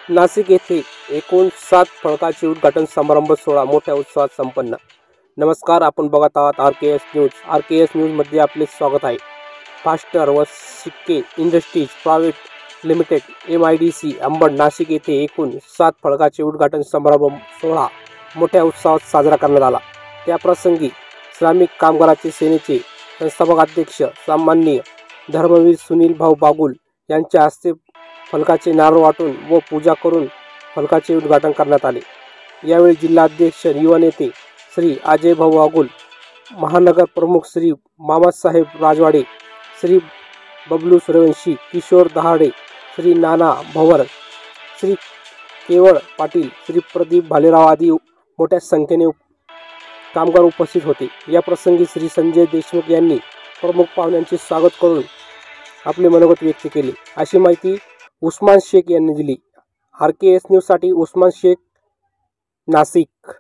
नाशिक येथे एकूण 7 फलकाचे उद्घाटन समारंभ सोहळा मोठ्या उत्साहात संपन्न। नमस्कार, आपण बघत आहात RKS न्यूज। RKS न्यूज मध्ये आपले स्वागत आहे। फास्टर व सिक्के industries private limited MIDC Ambad Nashik येथे एकूण 7 फलकाचे उद्घाटन समारंभ सोहळा मोठ्या उत्साहात साजरा करण्यात आला। त्या प्रसंगी श्रमिक कामगारांचे सेनेचे संस्थापक अध्यक्ष सन्माननीय धर्मवीर सुनील भाऊ बागुल यांच्या हस्ते फलकाचे नारळ वाटून व पूजा करून फलकाचे उद्घाटन करण्यात आले। यावेळी जिल्हाध्यक्ष युवा नेते श्री अजय भाऊ बागुल, महानगर प्रमुख श्री मामासाहेब राजवाडे, श्री बबलू सूर्यवंशी, किशोर दहाडे, श्री नाना भवर, श्री केवळ पाटील, श्री प्रदीप भालेराव आदी मोठ्या संख्येने कामगार उपस्थित होते। या प्रसंगी श्री संजय देशमुख यांनी प्रमुख पाहुण्यांचे स्वागत करून आपले मनोगत व्यक्त केले, अशी माहिती उस्मान शेख यांनी दिली। RKS न्यूज साठी उस्मान शेख, नाशिक।